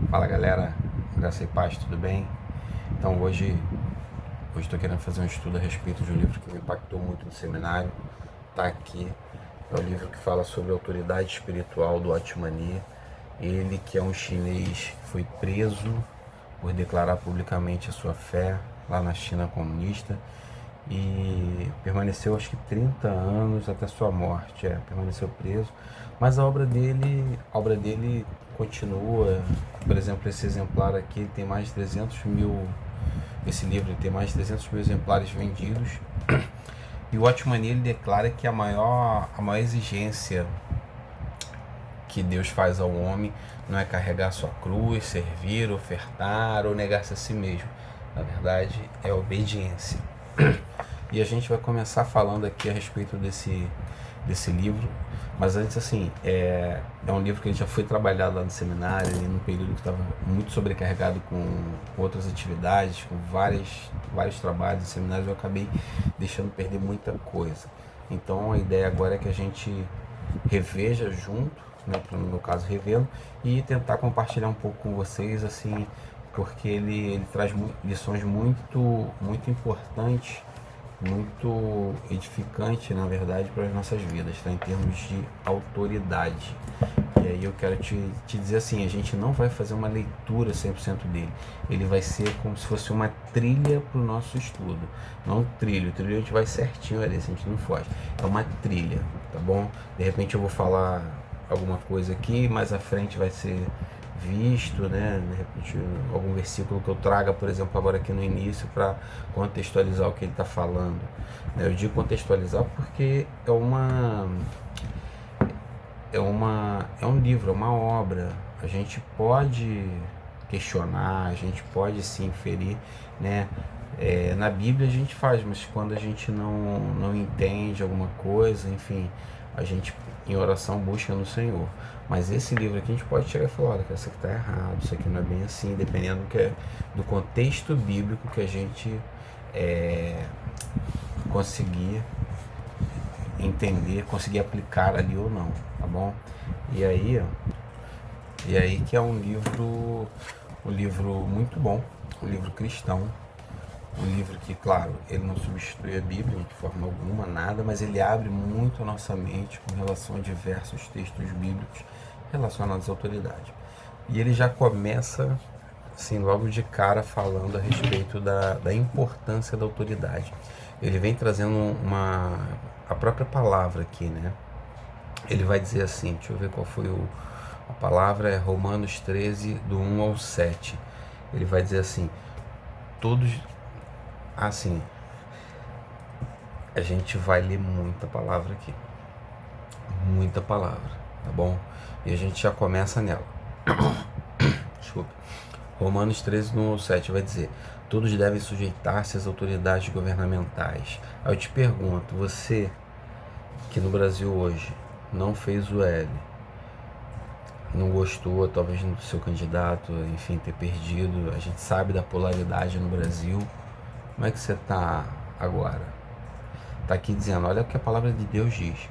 Fala galera, graça e paz, tudo bem? Então hoje estou querendo fazer um estudo a respeito de um livro que me impactou muito no seminário. Tá aqui, é o livro que fala sobre a autoridade espiritual do Atmani. Ele que é um chinês que foi preso por declarar publicamente a sua fé lá na China comunista e permaneceu acho que 30 anos até sua morte, permaneceu preso, mas a obra dele continua. Por exemplo, esse exemplar aqui tem mais de 300 mil, esse livro tem mais de 300 mil exemplares vendidos, e o Watchman ele declara que a maior exigência que Deus faz ao homem não é carregar sua cruz, servir, ofertar ou negar-se a si mesmo. Na verdade, é obediência. E a gente vai começar falando aqui a respeito desse livro. Mas antes, assim, é um livro que ele já foi trabalhado lá no seminário, e num período que estava muito sobrecarregado com outras atividades, com vários trabalhos e seminários, eu acabei deixando perder muita coisa. Então a ideia agora é que a gente reveja junto, né, no meu caso revendo, e tentar compartilhar um pouco com vocês, assim, porque ele traz lições muito importantes, muito edificante, na verdade, para as nossas vidas, tá? Em termos de autoridade. E aí eu quero te dizer assim, a gente não vai fazer uma leitura 100% dele. Ele vai ser como se fosse uma trilha para o nosso estudo. Não um trilho. O trilho a gente vai certinho ali, se a gente não foge. É uma trilha, tá bom? De repente eu vou falar alguma coisa aqui, mais à frente vai ser visto, né? De repente algum versículo que eu traga, por exemplo, agora aqui no início, para contextualizar o que ele está falando. Eu digo contextualizar porque é um livro, é uma obra. A gente pode questionar, a gente pode se inferir, né? Na Bíblia a gente faz, mas quando a gente não entende alguma coisa, enfim, a gente em oração busca no Senhor. Mas esse livro aqui a gente pode chegar e falar, olha, isso aqui está errado, isso aqui não é bem assim, dependendo do contexto bíblico que a gente conseguir entender, conseguir aplicar ali ou não, tá bom? E aí, que é um livro muito bom, um livro cristão, um livro que, claro, ele não substitui a Bíblia de forma alguma, nada, mas ele abre muito a nossa mente com relação a diversos textos bíblicos relacionados à autoridade. E ele já começa, assim, logo de cara falando a respeito da importância da autoridade. Ele vem trazendo a própria palavra aqui, né? Ele vai dizer assim, deixa eu ver qual foi a palavra, é Romanos 13, do 1 ao 7. Ele vai dizer assim, todos, assim, a gente vai ler muita palavra aqui, muita palavra, tá bom? E a gente já começa nela. Desculpa. Romanos 13, do 1 ao 7 vai dizer, todos devem sujeitar-se às autoridades governamentais. Aí eu te pergunto, você que no Brasil hoje não fez o L, não gostou talvez do seu candidato, enfim, ter perdido, a gente sabe da polaridade no Brasil, como é que você está agora? Está aqui dizendo, olha o que a palavra de Deus diz,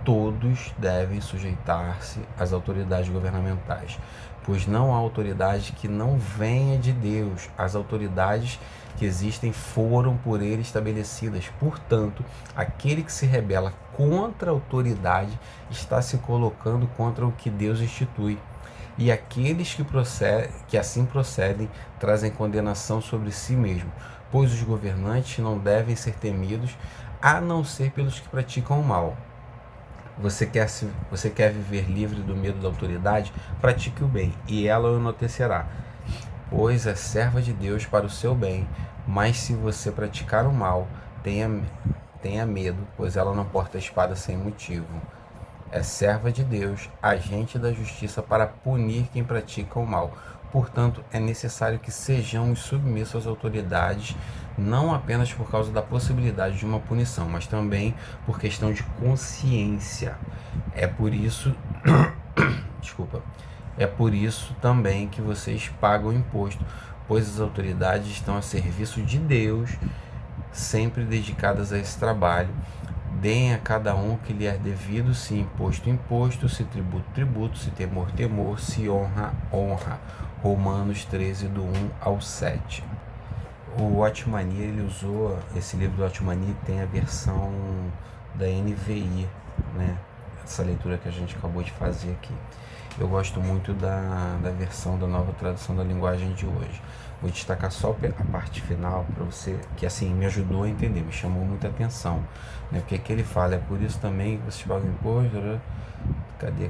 todos devem sujeitar-se às autoridades governamentais, pois não há autoridade que não venha de Deus. As autoridades que existem foram por ele estabelecidas. Portanto, aquele que se rebela contra a autoridade está se colocando contra o que Deus institui. E aqueles que assim procedem trazem condenação sobre si mesmo, pois os governantes não devem ser temidos, a não ser pelos que praticam o mal. Você quer viver livre do medo da autoridade? Pratique o bem, e ela o enaltecerá, pois é serva de Deus para o seu bem. Mas se você praticar o mal, tenha medo, pois ela não porta a espada sem motivo. É serva de Deus, agente da justiça para punir quem pratica o mal. Portanto, é necessário que sejamos submissos às autoridades, não apenas por causa da possibilidade de uma punição, mas também por questão de consciência. É por isso, desculpa, é por isso também que vocês pagam imposto, pois as autoridades estão a serviço de Deus, sempre dedicadas a esse trabalho. Deem a cada um o que lhe é devido, se imposto, imposto, se tributo, tributo, se temor, temor, se honra, honra. Romanos 13, do 1 ao 7. O Otmani, ele usou esse livro do Otmani, tem a versão da NVI, né? Essa leitura que a gente acabou de fazer aqui. Eu gosto muito da versão da Nova Tradução da Linguagem de hoje. Vou destacar só a parte final para você, que assim me ajudou a entender, me chamou muita atenção, né? Porque aqui ele fala, é por isso também que vocês pagam imposto, né? Cadê?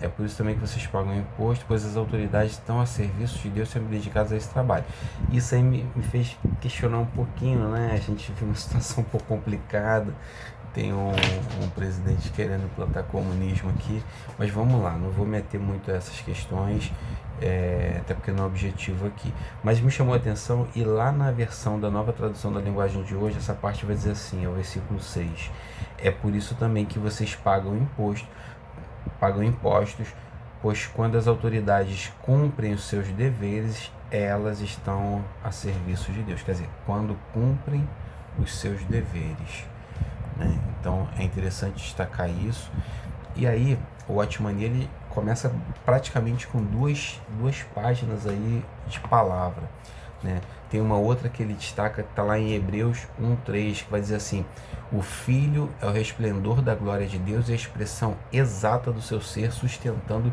É por isso também que vocês pagam imposto, pois as autoridades estão a serviço de Deus, sempre dedicadas a esse trabalho. Isso aí me fez questionar um pouquinho, né? A gente vive uma situação um pouco complicada. Tem um presidente querendo implantar comunismo aqui, mas vamos lá, não vou meter muito essas questões, até porque não é objetivo aqui. Mas me chamou a atenção, e lá na versão da Nova Tradução da Linguagem de hoje, essa parte vai dizer assim, é o versículo 6. É por isso também que vocês pagam impostos, pois quando as autoridades cumprem os seus deveres, elas estão a serviço de Deus. Quer dizer, quando cumprem os seus deveres, né? Então é interessante destacar isso. E aí o Otmani, ele começa praticamente com duas páginas aí de palavra, né? Tem uma outra que ele destaca, que está lá em Hebreus 1:3, que vai dizer assim: o Filho é o resplendor da glória de Deus e a expressão exata do seu ser, sustentando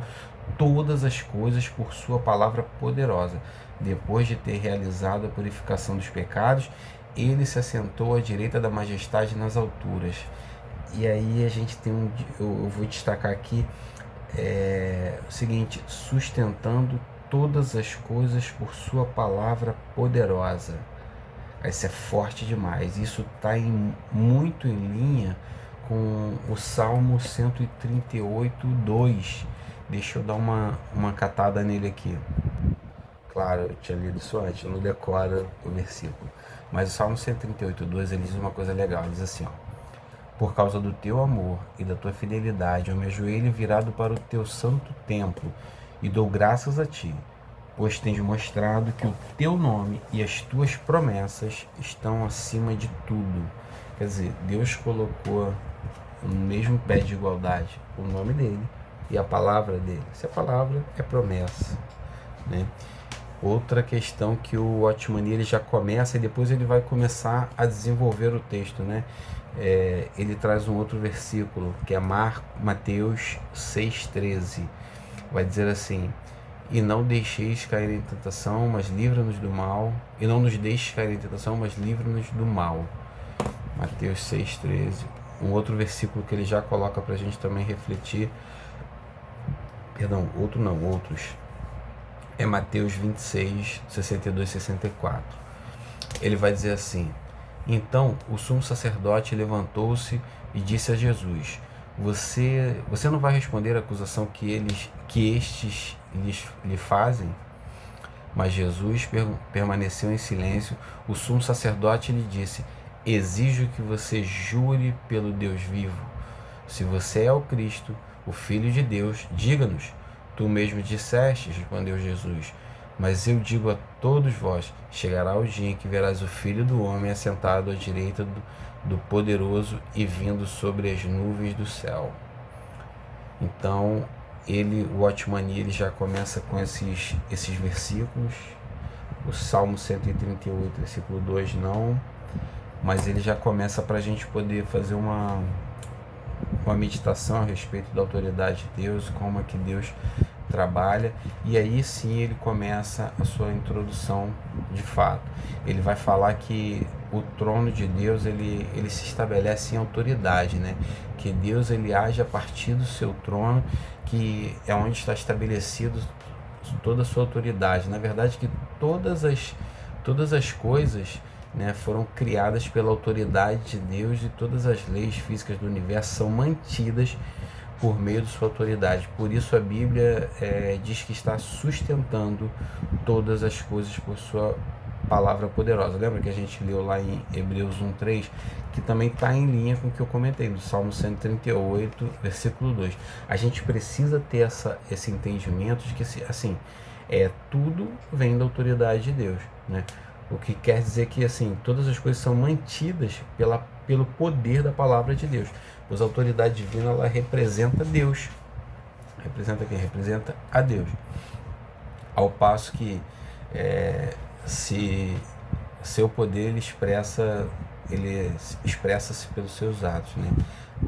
todas as coisas por sua palavra poderosa. Depois de ter realizado a purificação dos pecados, ele se assentou à direita da majestade nas alturas. E aí a gente tem eu vou destacar aqui o seguinte: sustentando todas as coisas por sua palavra poderosa. Isso é forte demais. Isso está muito em linha com o Salmo 138:2. Deixa eu dar uma catada nele aqui. Claro, eu tinha lido isso antes, eu não decoro o versículo. Mas o Salmo 138:2, ele diz uma coisa legal, ele diz assim, ó: por causa do teu amor e da tua fidelidade, eu me ajoelho virado para o teu santo templo e dou graças a ti, pois tens mostrado que o teu nome e as tuas promessas estão acima de tudo. Quer dizer, Deus colocou no mesmo pé de igualdade o nome dele e a palavra dele. Se a palavra é promessa, né? Outra questão que o Otmani, ele já começa e depois ele vai começar a desenvolver o texto, né? Ele traz um outro versículo que é Mateus 6:13, vai dizer assim: e não deixeis cair em tentação, mas livra-nos do mal. E não nos deixes cair em tentação, mas livra-nos do mal. Mateus 6:13. Um outro versículo que ele já coloca para a gente também refletir. Perdão, outros. É Mateus 26, 62 e 64. Ele vai dizer assim: então o sumo sacerdote levantou-se e disse a Jesus: Você não vai responder à acusação que estes lhe fazem? Mas Jesus permaneceu em silêncio. O sumo sacerdote lhe disse: exijo que você jure pelo Deus vivo. Se você é o Cristo, o Filho de Deus, diga-nos. Tu mesmo disseste, respondeu Jesus. Mas eu digo a todos vós: chegará o dia em que verás o Filho do Homem assentado à direita do Poderoso e vindo sobre as nuvens do céu. Então, o Otmani, ele já começa com esses versículos. O Salmo 138, versículo 2 não, mas ele já começa para a gente poder fazer uma meditação a respeito da autoridade de Deus, como é que Deus trabalha, e aí sim ele começa a sua introdução de fato. Ele vai falar que o trono de Deus, ele se estabelece em autoridade, né? Que Deus, ele age a partir do seu trono, que é onde está estabelecido toda a sua autoridade. Na verdade, que todas as coisas, né, foram criadas pela autoridade de Deus, e todas as leis físicas do universo são mantidas por meio de sua autoridade. Por isso a Bíblia diz que está sustentando todas as coisas por sua palavra poderosa. Lembra que a gente leu lá em Hebreus 1:3, que também está em linha com o que eu comentei, do Salmo 138, versículo 2. A gente precisa ter esse entendimento de que, assim, tudo vem da autoridade de Deus, né? O que quer dizer que, assim, todas as coisas são mantidas pelo poder da palavra de Deus. Pois a autoridade divina, ela representa Deus, Representa quem? Representa a Deus. Ao passo que se seu poder ele expressa-se pelos seus atos, né?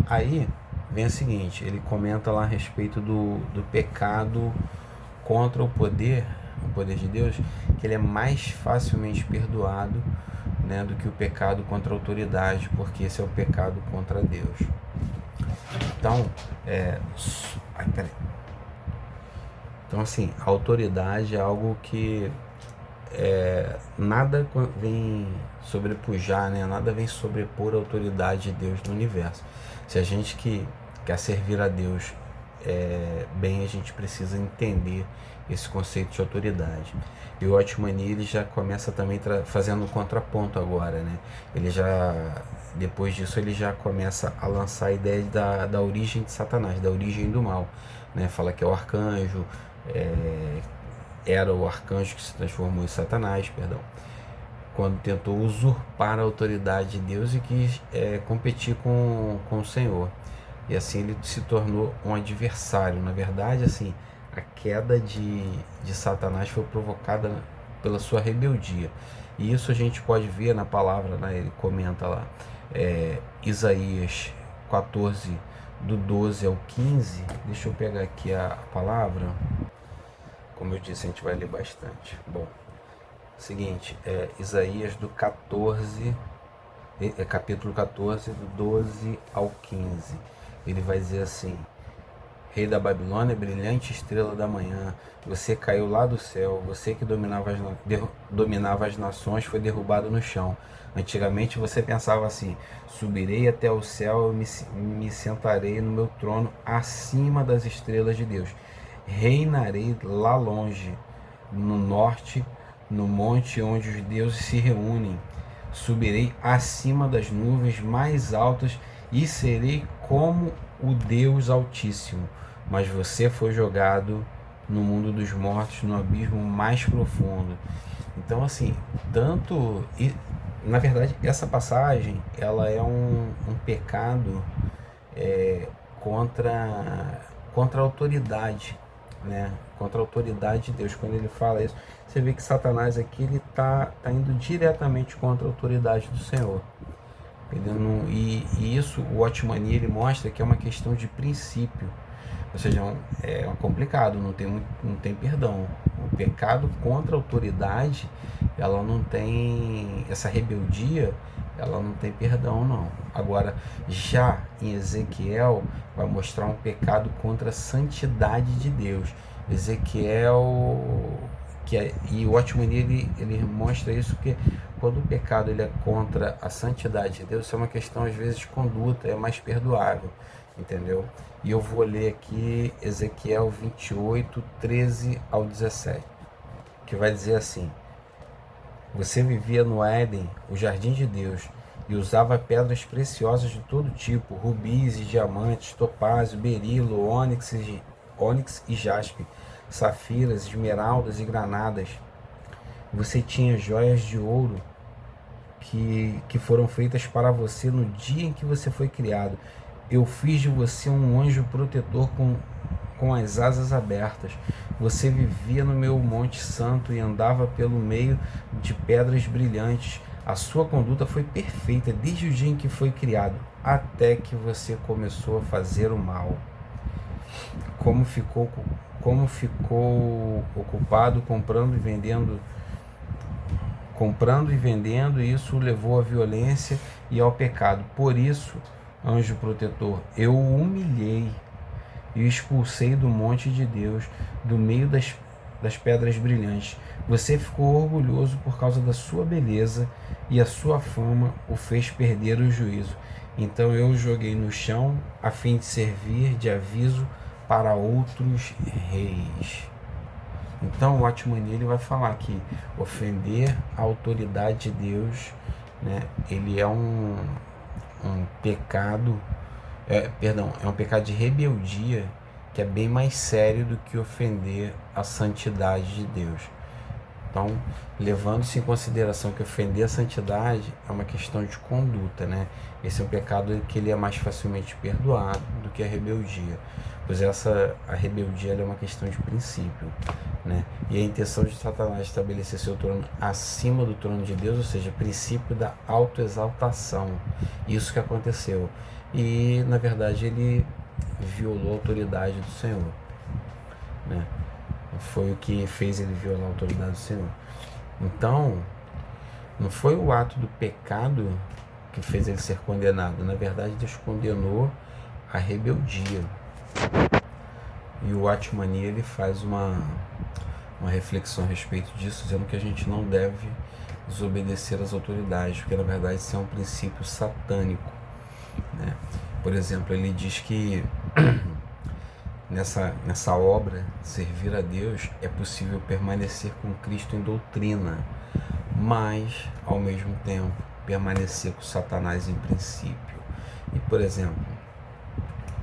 Aí vem o seguinte, ele comenta lá a respeito do pecado contra o poder de Deus, que ele é mais facilmente perdoado, né, do que o pecado contra a autoridade, porque esse é o pecado contra Deus. Então, então assim, a autoridade é algo que nada vem sobrepujar, né? Nada vem sobrepor a autoridade de Deus no universo. Se a gente que quer servir a Deus bem, a gente precisa entender esse conceito de autoridade. E o Otmani, ele já começa também fazendo um contraponto agora, né? Ele já, depois disso, ele já começa a lançar a ideia da origem de Satanás, da origem do mal, né? Fala que é o arcanjo, era o arcanjo que se transformou em Satanás, perdão, quando tentou usurpar a autoridade de Deus e quis competir com o Senhor. E assim ele se tornou um adversário. Na verdade, assim, a queda de Satanás foi provocada pela sua rebeldia. E isso a gente pode ver na palavra, né? Ele comenta lá, Isaías 14, do 12 ao 15. Deixa eu pegar aqui a palavra. Como eu disse, a gente vai ler bastante. Bom, seguinte, Isaías do 14, capítulo 14, do 12 ao 15. Ele vai dizer assim: Rei da Babilônia, brilhante estrela da manhã, você caiu lá do céu, você que dominava as nações foi derrubado no chão. Antigamente você pensava assim: subirei até o céu e me sentarei no meu trono acima das estrelas de Deus. Reinarei lá longe, no norte, no monte onde os deuses se reúnem. Subirei acima das nuvens mais altas e serei como o Deus Altíssimo. Mas você foi jogado no mundo dos mortos, no abismo mais profundo. Então, assim, na verdade, essa passagem, ela é um pecado contra a autoridade, né? Contra a autoridade de Deus. Quando ele fala isso, você vê que Satanás aqui, ele tá indo diretamente contra a autoridade do Senhor. E isso, o Otmani, ele mostra que é uma questão de princípio. Ou seja, é complicado, não tem perdão. O pecado contra a autoridade, ela não tem, essa rebeldia, ela não tem perdão, não. Agora, já em Ezequiel, vai mostrar um pecado contra a santidade de Deus. Ezequiel, e o Otmani, ele mostra isso, porque quando o pecado ele é contra a santidade de Deus, isso é uma questão às vezes de conduta, é mais perdoável, entendeu? E eu vou ler aqui Ezequiel 28, 13 ao 17, que vai dizer assim: você vivia no Éden, o jardim de Deus, e usava pedras preciosas de todo tipo, rubis e diamantes, topázio, berilo, ônix e jaspe, safiras, esmeraldas e granadas. Você tinha joias de ouro que foram feitas para você no dia em que você foi criado. Eu fiz de você um anjo protetor com as asas abertas. Você vivia no meu monte santo e andava pelo meio de pedras brilhantes. A sua conduta foi perfeita desde o dia em que foi criado, até que você começou a fazer o mal. Como ficou ocupado comprando e vendendo, e isso o levou à violência e ao pecado. Por isso, anjo protetor, eu o humilhei e o expulsei do monte de Deus, do meio das pedras brilhantes. Você ficou orgulhoso por causa da sua beleza, e a sua fama o fez perder o juízo. Então eu o joguei no chão, a fim de servir de aviso para outros reis. Então o Otmani, ele vai falar que ofender a autoridade de Deus, né, ele é um pecado, é um pecado de rebeldia, que é bem mais sério do que ofender a santidade de Deus. Então, levando-se em consideração que ofender a santidade é uma questão de conduta, né? Esse é um pecado que ele é mais facilmente perdoado do que a rebeldia, pois a rebeldia é uma questão de princípio, né? E a intenção de Satanás estabelecer seu trono acima do trono de Deus, ou seja, princípio da autoexaltação. Isso que aconteceu. E, na verdade, ele violou a autoridade do Senhor, né? Foi o que fez ele violar a autoridade do Senhor. Então, não foi o ato do pecado que fez ele ser condenado. Na verdade, Deus condenou a rebeldia. E o Atmani, ele faz uma reflexão a respeito disso, dizendo que a gente não deve desobedecer às autoridades, porque na verdade isso é um princípio satânico, né? Por exemplo, ele diz que nessa obra, servir a Deus, é possível permanecer com Cristo em doutrina, mas, ao mesmo tempo, permanecer com Satanás em princípio. E, por exemplo,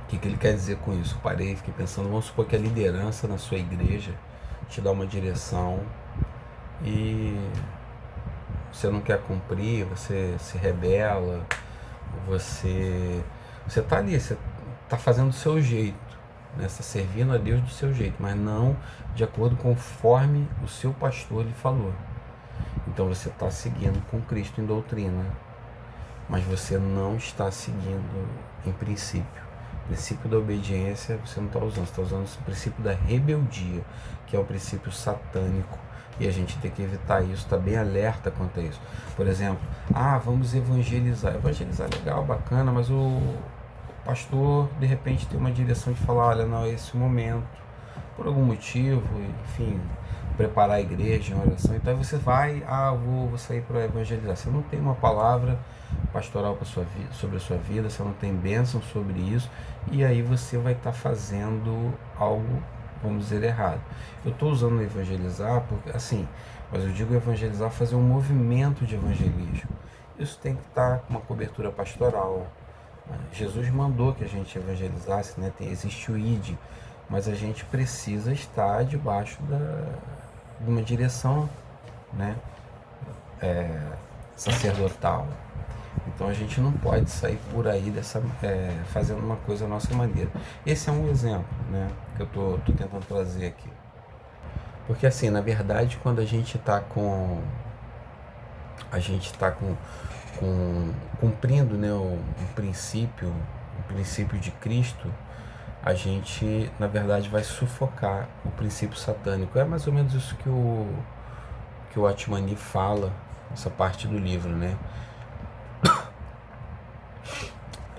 o que ele quer dizer com isso? Parei e fiquei pensando, vamos supor que a liderança na sua igreja te dá uma direção e você não quer cumprir, você se rebela, você está ali, você está fazendo do seu jeito, né? Está servindo a Deus do seu jeito, mas não de acordo conforme o seu pastor lhe falou. Então você está seguindo com Cristo em doutrina, mas você não está seguindo em princípio. O princípio da obediência você não está usando, você está usando o princípio da rebeldia, que é o princípio satânico, e a gente tem que evitar isso, está bem alerta quanto a isso. Por exemplo, vamos evangelizar. Evangelizar é legal, bacana, mas o pastor de repente tem uma direção de falar, olha, não é esse o momento, por algum motivo, enfim, preparar a igreja, uma oração, então você vai, vou sair para evangelizar. Você não tem uma palavra pastoral sobre a sua vida, você não tem bênção sobre isso, e aí você vai estar fazendo algo, vamos dizer, errado. Eu estou usando evangelizar, porque assim, mas eu digo evangelizar, fazer um movimento de evangelismo. Isso tem que estar com uma cobertura pastoral. Jesus mandou que a gente evangelizasse, né? Existe o ID, mas a gente precisa estar debaixo de uma direção, né? Sacerdotal. Então a gente não pode sair por aí fazendo uma coisa à nossa maneira. Esse é um exemplo, né, que eu tô tentando trazer aqui. Porque assim, na verdade, quando a gente está cumprindo, né, um princípio de Cristo, a gente, na verdade, vai sufocar o princípio satânico. É mais ou menos isso que o Atmani fala, essa parte do livro, né?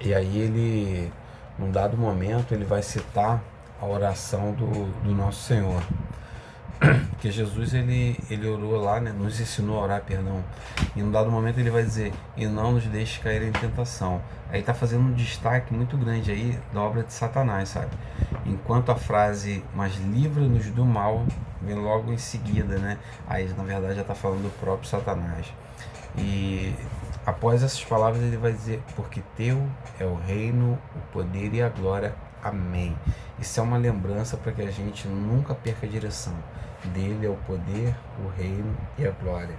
E aí ele, num dado momento, ele vai citar a oração do Nosso Senhor. Porque Jesus, ele orou lá, né? Nos ensinou a orar, perdão. E num dado momento ele vai dizer, e não nos deixe cair em tentação. Aí está fazendo um destaque muito grande aí da obra de Satanás, sabe? Enquanto a frase, mas livra-nos do mal, vem logo em seguida, né? Aí na verdade já está falando do próprio Satanás. E após essas palavras ele vai dizer, porque teu é o reino, o poder e a glória. Amém. Isso é uma lembrança para que a gente nunca perca a direção. Dele é o poder, o reino e a glória.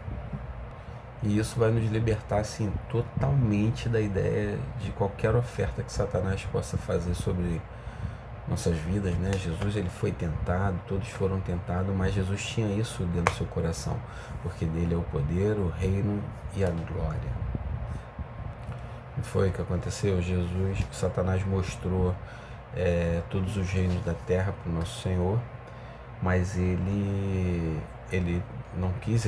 E isso vai nos libertar assim, totalmente da ideia de qualquer oferta que Satanás possa fazer sobre nossas vidas, né? Jesus, ele foi tentado, todos foram tentados, mas Jesus tinha isso dentro do seu coração, porque dele é o poder, o reino e a glória. Não foi o que aconteceu? Jesus, Satanás mostrou todos os reinos da terra para o nosso Senhor, mas ele não quis,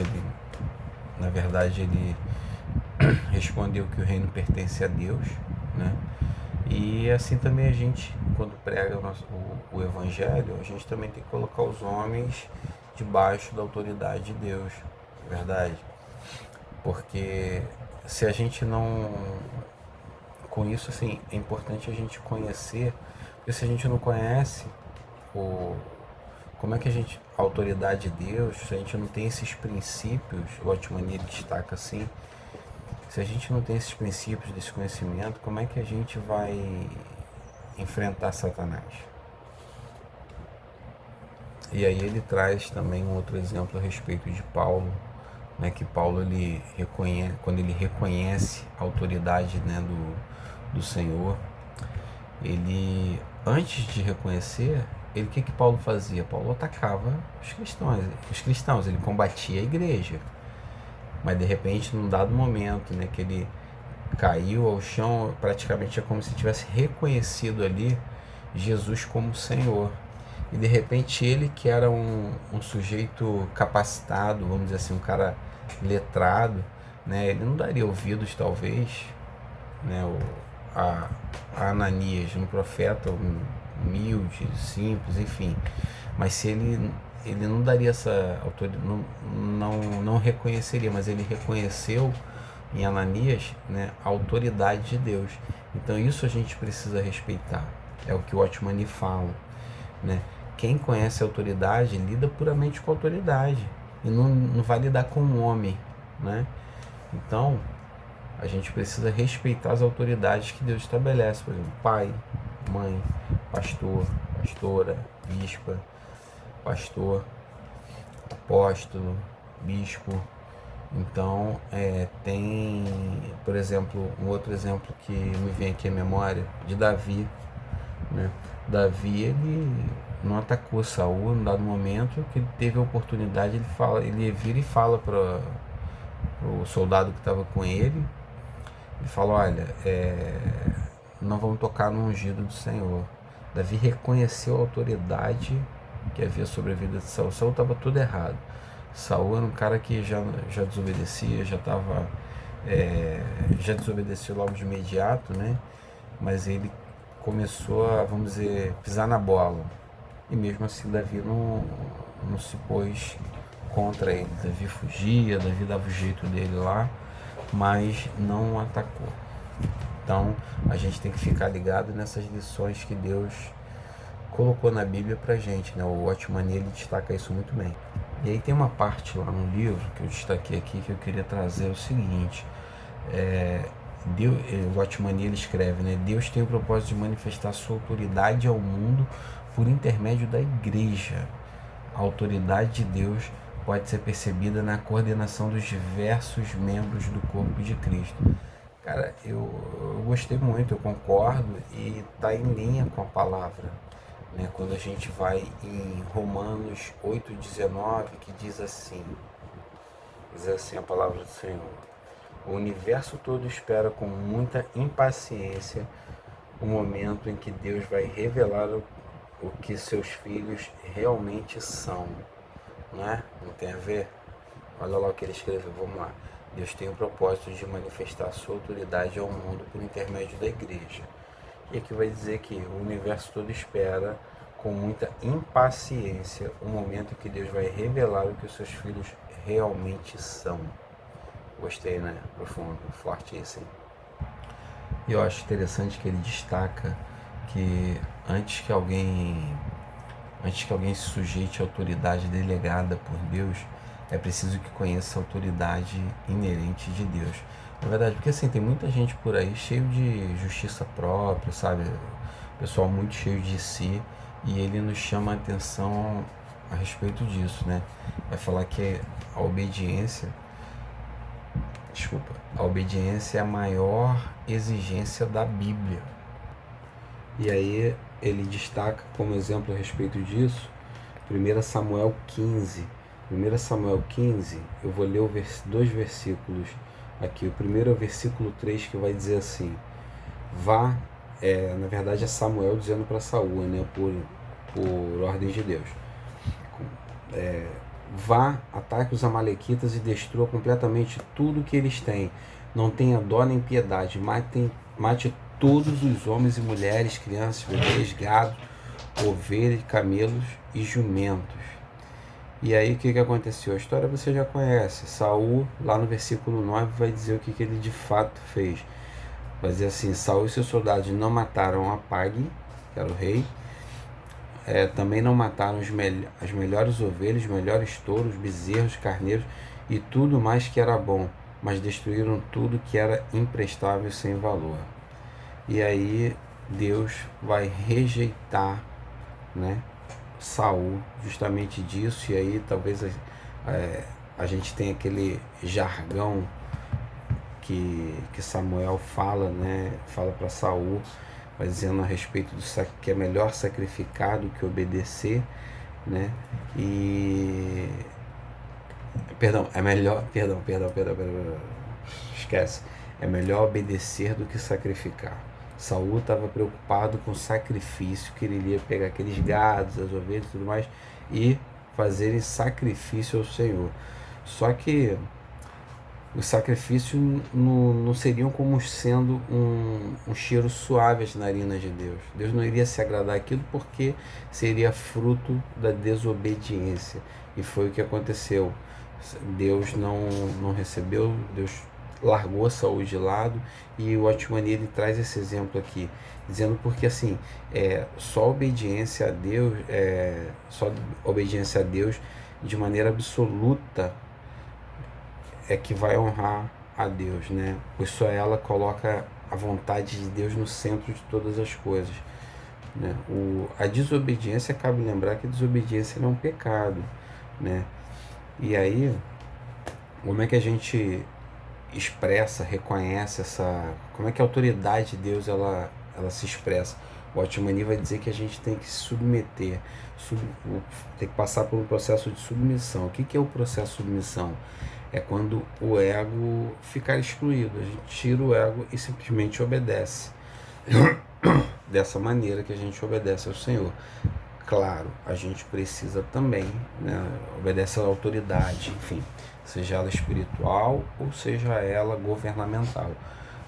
na verdade ele respondeu que o reino pertence a Deus, né? E assim também a gente, quando prega o evangelho, a gente também tem que colocar os homens debaixo da autoridade de Deus, verdade? Porque se a gente não... Com isso, assim, é importante a gente conhecer, porque se a gente não conhece como é que a autoridade de Deus, se a gente não tem esses princípios, o Atmani destaca assim, se a gente não tem esses princípios desse conhecimento, como é que a gente vai enfrentar Satanás? E aí ele traz também um outro exemplo a respeito de Paulo, né, que Paulo ele reconhece, quando ele reconhece a autoridade, né, do Senhor, ele, antes de reconhecer, ele, o que Paulo fazia? Paulo atacava os cristãos, ele combatia a igreja, mas de repente, num dado momento, né, que ele caiu ao chão, praticamente é como se tivesse reconhecido ali Jesus como Senhor. E de repente ele, que era um sujeito capacitado, vamos dizer assim, um cara letrado, né, ele não daria ouvidos talvez, né, a, a Ananias, um profeta humilde, simples, enfim. Mas se ele não daria essa autoridade, não reconheceria, mas ele reconheceu em Ananias, né, a autoridade de Deus. Então isso a gente precisa respeitar. É o que o Watchman fala, né? Quem conhece a autoridade lida puramente com a autoridade e não vai lidar com um homem, né? Então a gente precisa respeitar as autoridades que Deus estabelece, por exemplo, pai, mãe, pastor, pastora, bispa, pastor, apóstolo, bispo. Então, tem, por exemplo, um outro exemplo que me vem aqui à memória, de Davi, né? Davi, ele não atacou Saul, no dado momento que ele teve a oportunidade, ele vira e fala para o soldado que estava com ele, ele fala, olha, não vamos tocar no ungido do Senhor. Davi reconheceu a autoridade que havia sobre a vida de Saul. Saul estava tudo errado. Saul era um cara que já desobedecia, já desobedeceu logo de imediato, né? Mas ele começou a, vamos dizer, pisar na bola. E mesmo assim Davi não se pôs contra ele. Davi fugia, Davi dava o jeito dele lá, mas não atacou. Então a gente tem que ficar ligado nessas lições que Deus colocou na Bíblia pra gente, né? O Watchman ele destaca isso muito bem. E aí tem uma parte lá no livro que eu destaquei aqui que eu queria trazer o seguinte. O Watchman ele escreve, né? Deus tem o propósito de manifestar sua autoridade ao mundo por intermédio da igreja. A autoridade de Deus pode ser percebida na coordenação dos diversos membros do corpo de Cristo. Cara, eu gostei muito, eu concordo e está em linha com a palavra, né? Quando a gente vai em Romanos 8,19, que diz assim a palavra do Senhor: o universo todo espera com muita impaciência o momento em que Deus vai revelar o que seus filhos realmente são, né? Não tem a ver? Olha lá o que ele escreveu, vamos lá. Deus tem o propósito de manifestar a sua autoridade ao mundo por intermédio da igreja. E aqui vai dizer que o universo todo espera com muita impaciência o momento em que Deus vai revelar o que os seus filhos realmente são. Gostei, né? Profundo, forte isso, hein? E eu acho interessante que ele destaca que antes que alguém se sujeite à autoridade delegada por Deus, é preciso que conheça a autoridade inerente de Deus. Na verdade, porque assim, tem muita gente por aí cheio de justiça própria, sabe? Pessoal muito cheio de si, e ele nos chama a atenção a respeito disso, né? Vai falar que a obediência é a maior exigência da Bíblia. E aí ele destaca como exemplo a respeito disso 1 Samuel 15. 1 Samuel 15, eu vou ler dois versículos aqui. O primeiro é o versículo 3, que vai dizer assim: na verdade é Samuel dizendo para Saul, né, por ordem de Deus, vá, ataque os amalequitas e destrua completamente tudo que eles têm. Não tenha dó nem piedade. Mate todos os homens e mulheres, crianças, bebês, gado, ovelhas, camelos e jumentos. E aí o que aconteceu? A história você já conhece. Saul, lá no versículo 9, vai dizer o que ele de fato fez. Vai dizer assim: Saul e seus soldados não mataram Apag, que era o rei, também não mataram as melhores ovelhas, os melhores touros, bezerros, carneiros e tudo mais que era bom, mas destruíram tudo que era imprestável e sem valor. E aí Deus vai rejeitar, né, Saul, justamente disso. E aí talvez a gente tenha aquele jargão que Samuel fala, né? Fala para Saul, vai dizendo a respeito do que é melhor sacrificar do que obedecer, né? E perdão, é melhor, perdão, esquece. É melhor obedecer do que sacrificar. Saul estava preocupado com o sacrifício, que ele iria pegar aqueles gados, as ovelhas e tudo mais e fazerem sacrifício ao Senhor. Só que os sacrifícios não seriam como sendo um cheiro suave às narinas de Deus. Deus não iria se agradar aquilo porque seria fruto da desobediência. E foi o que aconteceu. Deus não recebeu, Deus largou Saul de lado. E o Watchman ele traz esse exemplo aqui, dizendo porque assim, só obediência a Deus de maneira absoluta é que vai honrar a Deus, né? Pois só ela coloca a vontade de Deus no centro de todas as coisas, né? A desobediência, cabe lembrar que a desobediência é um pecado, né? E aí, como é que a gente expressa, reconhece como é que a autoridade de Deus ela se expressa? O Watchman vai dizer que a gente tem que se submeter, tem que passar por um processo de submissão. O que é o processo de submissão? É quando o ego ficar excluído, a gente tira o ego e simplesmente obedece. Dessa maneira que a gente obedece ao Senhor. Claro, a gente precisa também, né, obedecer à autoridade, enfim, seja ela espiritual ou seja ela governamental.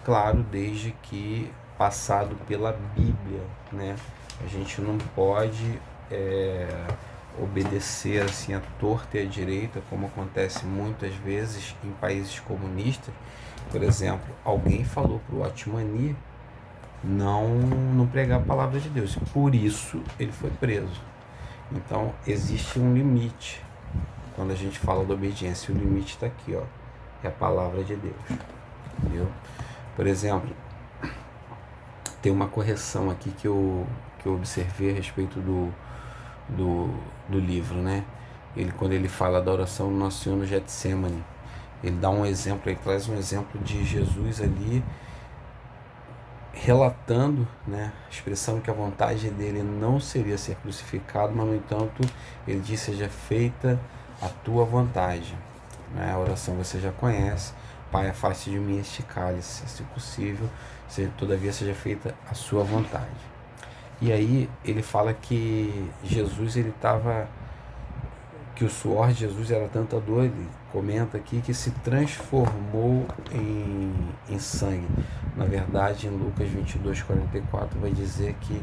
Claro, desde que passado pela Bíblia, né? A gente não pode obedecer assim a torta e a direita, como acontece muitas vezes em países comunistas. Por exemplo, alguém falou para o Watchman não pregar a palavra de Deus, por isso ele foi preso. Então existe um limite quando a gente fala da obediência. O limite está aqui, ó, é a palavra de Deus, entendeu? Por exemplo, tem uma correção aqui que eu observei a respeito do livro, né? Quando ele fala da oração do Nosso Senhor no Getsemane, ele dá um exemplo, ele traz um exemplo de Jesus ali relatando, né, expressando que a vontade dele não seria ser crucificado, mas no entanto ele diz: seja feita a tua vontade, né? A oração você já conhece: Pai, afaste de mim este cálice, se possível, todavia seja feita a sua vontade. E aí ele fala que Jesus que o suor de Jesus era tanta dor, ele comenta aqui, que se transformou em sangue. Na verdade, em Lucas 22:44 vai dizer que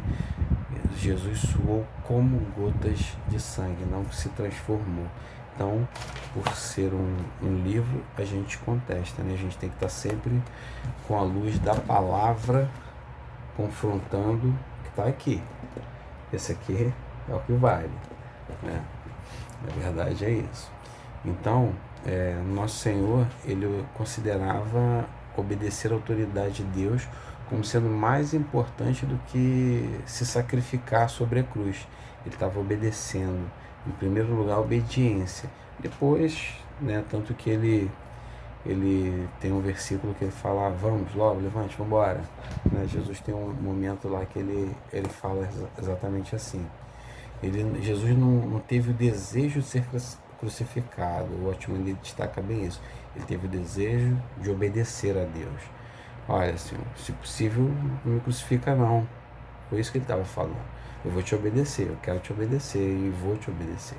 Jesus suou como gotas de sangue, não que se transformou. Então, por ser um livro, a gente contesta, né? A gente tem que estar sempre com a luz da palavra, confrontando o que está aqui. Esse aqui é o que vale, né? Na verdade é isso. Então, Nosso Senhor, ele considerava obedecer a autoridade de Deus como sendo mais importante do que se sacrificar sobre a cruz. Ele estava obedecendo, em primeiro lugar, a obediência. Depois, né, tanto que ele tem um versículo que ele fala: vamos logo, levante, vamos embora, né? Jesus tem um momento lá que ele fala exatamente assim. Jesus não teve o desejo de ser crucificado. O Watchman destaca bem isso. Ele teve o desejo de obedecer a Deus. Olha, Senhor, se possível, não me crucifica não. Foi isso que ele estava falando. Eu vou te obedecer, eu quero te obedecer e vou te obedecer.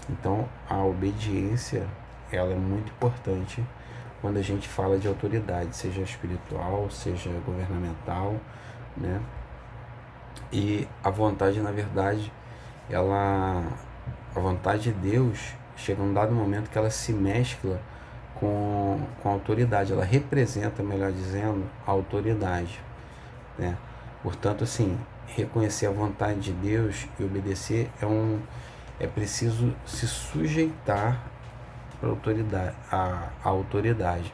Então, a obediência, ela é muito importante quando a gente fala de autoridade, seja espiritual, seja governamental, né? E a vontade, na verdade, a vontade de Deus chega um dado momento que ela se mescla com a autoridade, ela representa, melhor dizendo, a autoridade, né? Portanto, assim, reconhecer a vontade de Deus e obedecer é preciso se sujeitar à autoridade.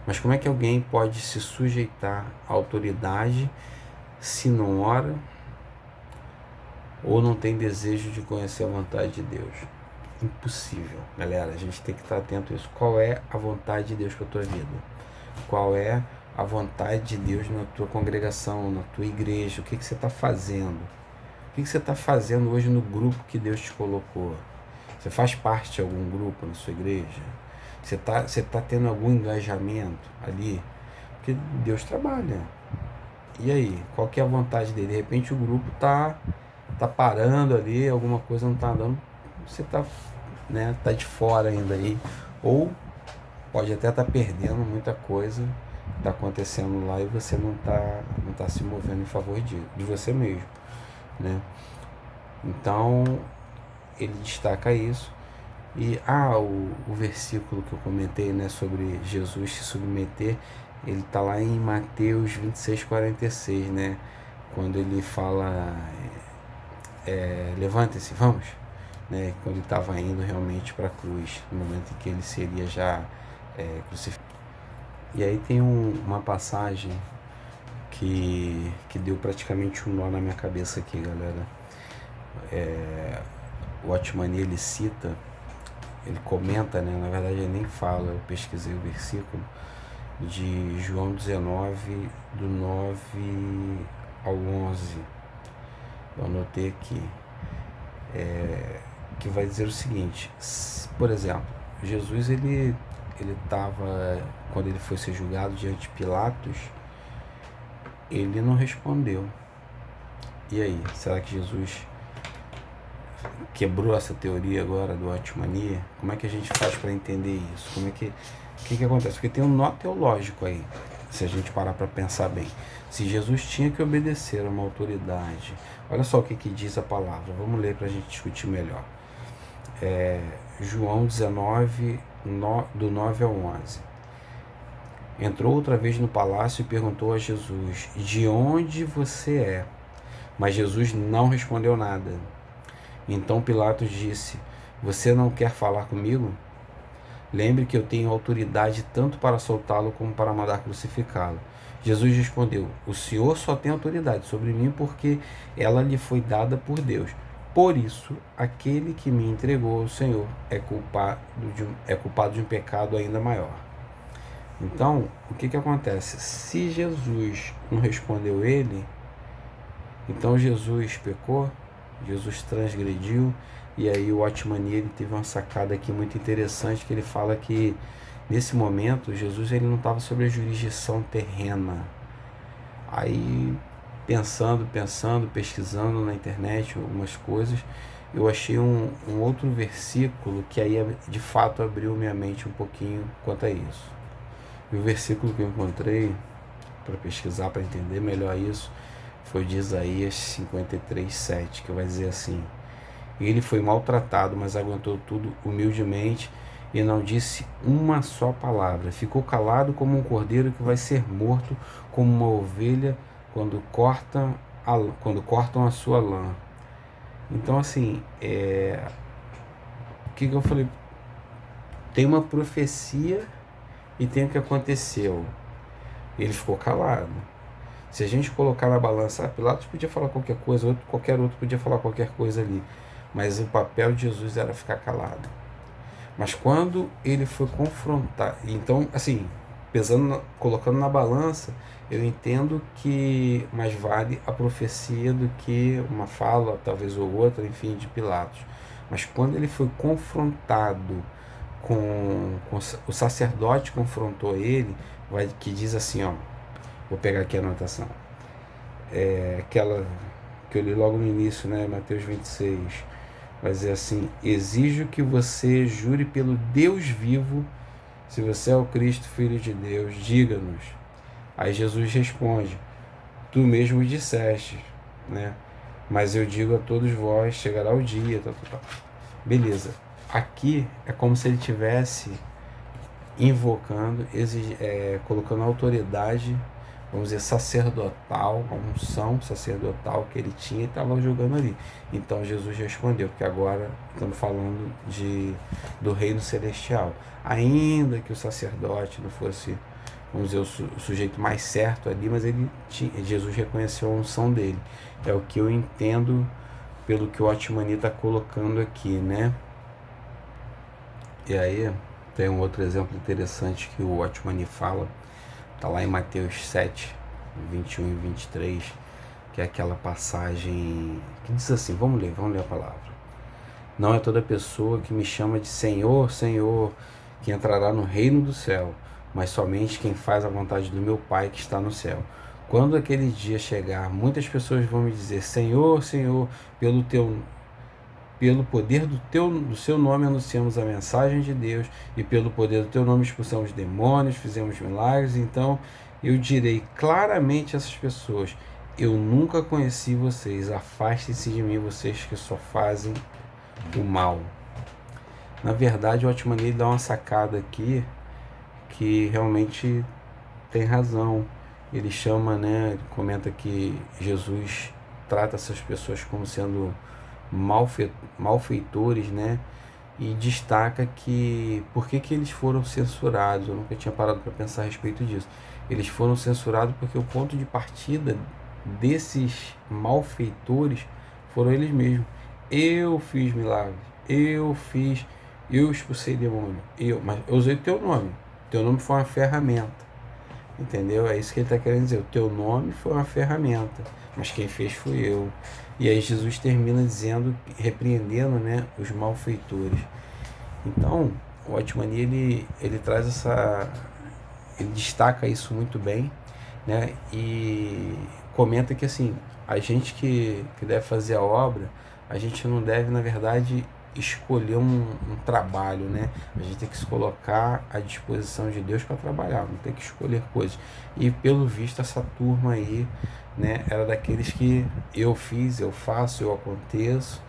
Mas como é que alguém pode se sujeitar à autoridade se não ora, ou não tem desejo de conhecer a vontade de Deus. Impossível, galera. A gente tem que estar atento a isso. Qual é a vontade de Deus para a tua vida? Qual é a vontade de Deus na tua congregação, na tua igreja? O que você está fazendo? O que você está fazendo hoje no grupo que Deus te colocou? Você faz parte de algum grupo na sua igreja? Você tá tendo algum engajamento ali? Porque Deus trabalha. E aí, qual que é a vontade dele? De repente o grupo tá parando ali, alguma coisa não tá andando, você tá de fora ainda aí, ou pode até estar perdendo muita coisa que está acontecendo lá e você não tá se movendo em favor de você mesmo, né? Então ele destaca isso. E o versículo que eu comentei, né, sobre Jesus se submeter, ele está lá em Mateus 26:46, né, quando ele fala levante-se, vamos, né, quando ele estava indo realmente para a cruz, no momento em que ele seria já crucificado. E aí tem uma passagem que deu praticamente um nó na minha cabeça aqui, galera. O Otmani, ele cita, ele comenta, né, na verdade ele nem fala, eu pesquisei o versículo de João 19, do 9 ao 11, eu anotei aqui, que vai dizer o seguinte: por exemplo, Jesus, ele estava, quando ele foi ser julgado diante de Pilatos, ele não respondeu. E aí, será que Jesus quebrou essa teoria agora do Otmani? Como é que a gente faz para entender isso? O que acontece? Porque tem um nó teológico aí, se a gente parar para pensar bem. Se Jesus tinha que obedecer a uma autoridade, olha só o que diz a palavra, vamos ler para a gente discutir melhor. João 19, do 9 ao 11. Entrou outra vez no palácio e perguntou a Jesus: de onde você é? Mas Jesus não respondeu nada. Então Pilatos disse: você não quer falar comigo? Lembre que eu tenho autoridade tanto para soltá-lo como para mandar crucificá-lo. Jesus respondeu: o Senhor só tem autoridade sobre mim porque ela lhe foi dada por Deus. Por isso, aquele que me entregou ao Senhor é culpado de um pecado ainda maior. Então, o que acontece? Se Jesus não respondeu ele, então Jesus pecou, Jesus transgrediu. E aí o Otmani, ele teve uma sacada aqui muito interessante, que ele fala que nesse momento Jesus, ele não estava sob a jurisdição terrena. Aí pensando, pesquisando na internet algumas coisas, eu achei um outro versículo que aí de fato abriu minha mente um pouquinho quanto a isso. E o versículo que eu encontrei para pesquisar, para entender melhor isso, foi de Isaías 53:7, que vai dizer assim: ele foi maltratado, mas aguentou tudo humildemente e não disse uma só palavra. Ficou calado como um cordeiro que vai ser morto, como uma ovelha quando cortam a sua lã. Então, assim, o que eu falei? Tem uma profecia e tem o que aconteceu. Ele ficou calado. Se a gente colocar na balança, Pilatos podia falar qualquer coisa, qualquer outro podia falar qualquer coisa ali, mas o papel de Jesus era ficar calado. Mas quando ele foi confrontar, então, assim, colocando na balança, eu entendo que mais vale a profecia do que uma fala, talvez ou outra, enfim, de Pilatos. Mas quando ele foi confrontado com o sacerdote confrontou ele, que diz assim, ó, vou pegar aqui a anotação, aquela que eu li logo no início, né, Mateus 26, vai dizer assim: exijo que você jure pelo Deus vivo, se você é o Cristo, Filho de Deus, diga-nos. Aí Jesus responde: tu mesmo disseste, né? Mas eu digo a todos vós, chegará o dia, tal. Beleza. Aqui é como se ele tivesse invocando, colocando a autoridade, vamos dizer, sacerdotal, a unção sacerdotal que ele tinha e estava jogando ali. Então Jesus respondeu, porque agora estamos falando do reino celestial. Ainda que o sacerdote não fosse, vamos dizer, o sujeito mais certo ali, mas Jesus reconheceu a unção dele. É o que eu entendo pelo que o Otmani está colocando aqui, né? E aí tem um outro exemplo interessante que o Otmani fala, tá lá em Mateus 7, 21 e 23, que é aquela passagem que diz assim, vamos ler a palavra. Não é toda pessoa que me chama de Senhor, Senhor, que entrará no reino do céu, mas somente quem faz a vontade do meu Pai que está no céu. Quando aquele dia chegar, muitas pessoas vão me dizer, Senhor, Senhor, pelo poder do seu nome anunciamos a mensagem de Deus, e pelo poder do teu nome expulsamos demônios, fizemos milagres. Então eu direi claramente a essas pessoas, eu nunca conheci vocês, afastem-se de mim, vocês que só fazem o mal. Na verdade, o Otmani dá uma sacada aqui que realmente tem razão. Ele chama, né, ele comenta que Jesus trata essas pessoas como sendo malfeitores, né, e destaca que por que eles foram censurados. Eu nunca tinha parado para pensar a respeito disso. Eles foram censurados porque o ponto de partida desses malfeitores foram eles mesmos. Eu fiz milagres, eu expulsei demônio, mas eu usei o teu nome. Teu nome foi uma ferramenta. Entendeu? É isso que ele está querendo dizer. O teu nome foi uma ferramenta, mas quem fez fui eu. E aí Jesus termina dizendo, repreendendo, né, os malfeitores. Então, o Otmani, ele traz ele destaca isso muito bem, né? E comenta que assim, a gente que deve fazer a obra, a gente não deve, na verdade, escolher um trabalho, né? A gente tem que se colocar à disposição de Deus para trabalhar, não tem que escolher coisas. E pelo visto essa turma aí, né, era daqueles que eu fiz, eu faço, eu aconteço,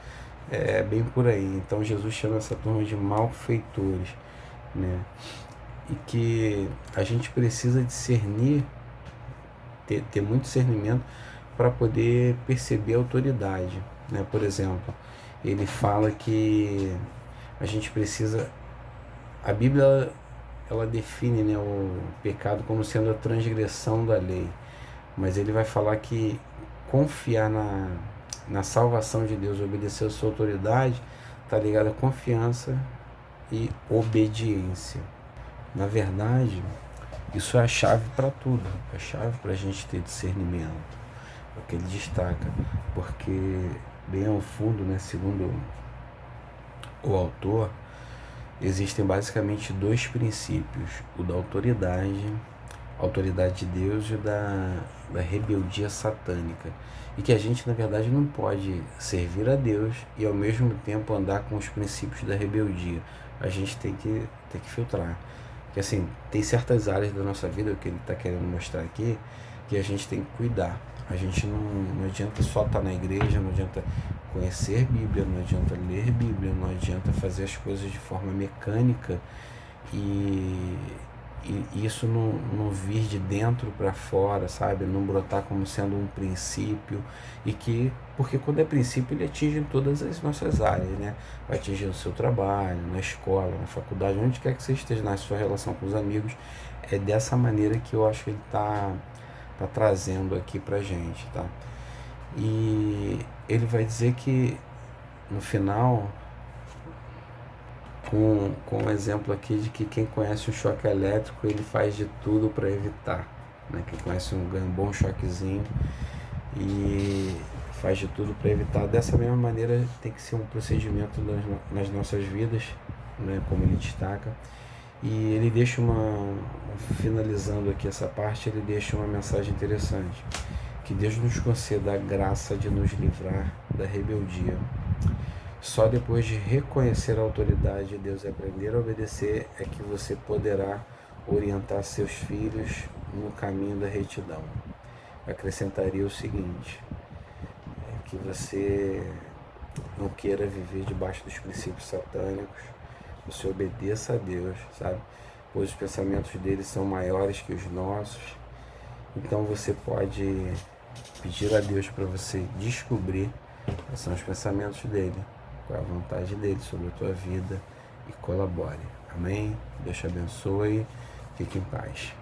é bem por aí. Então Jesus chama essa turma de malfeitores, né? E que a gente precisa discernir, ter muito discernimento para poder perceber a autoridade, né? Por exemplo, ele fala que a gente precisa, a Bíblia ela define, né, o pecado como sendo a transgressão da lei, mas ele vai falar que confiar na salvação de Deus, obedecer a sua autoridade, está ligado a confiança e obediência. Na verdade, isso é a chave para tudo, é a chave para a gente ter discernimento, é o que ele destaca, porque bem ao fundo, né, segundo o autor, existem basicamente dois princípios, o da autoridade, a autoridade de Deus, e da rebeldia satânica, e que a gente na verdade não pode servir a Deus e ao mesmo tempo andar com os princípios da rebeldia. A gente tem que filtrar, que assim, tem certas áreas da nossa vida, o que ele está querendo mostrar aqui, que a gente tem que cuidar. A gente não adianta só estar na igreja, não adianta conhecer Bíblia, não adianta ler Bíblia, não adianta fazer as coisas de forma mecânica e isso não vir de dentro para fora, sabe? Não brotar como sendo um princípio, porque quando é princípio ele atinge todas as nossas áreas, né? Vai atingir o seu trabalho, na escola, na faculdade, onde quer que você esteja, na sua relação com os amigos. É dessa maneira que eu acho que ele tá trazendo aqui pra gente, tá? E ele vai dizer que no final, com um exemplo aqui de que quem conhece o choque elétrico, ele faz de tudo para evitar, né? Quem conhece um bom choquezinho e faz de tudo para evitar. Dessa mesma maneira tem que ser um procedimento nas nossas vidas, né? Como ele destaca. E ele deixa finalizando aqui essa parte, ele deixa uma mensagem interessante: que Deus nos conceda a graça de nos livrar da rebeldia. Só depois de reconhecer a autoridade de Deus e aprender a obedecer é que você poderá orientar seus filhos no caminho da retidão. Acrescentaria o seguinte: que você não queira viver debaixo dos princípios satânicos, você obedeça a Deus, sabe? Pois os pensamentos dele são maiores que os nossos. Então você pode pedir a Deus para você descobrir quais são os pensamentos dele, qual é a vontade dele sobre a tua vida, e colabore. Amém? Deus te abençoe. Fique em paz.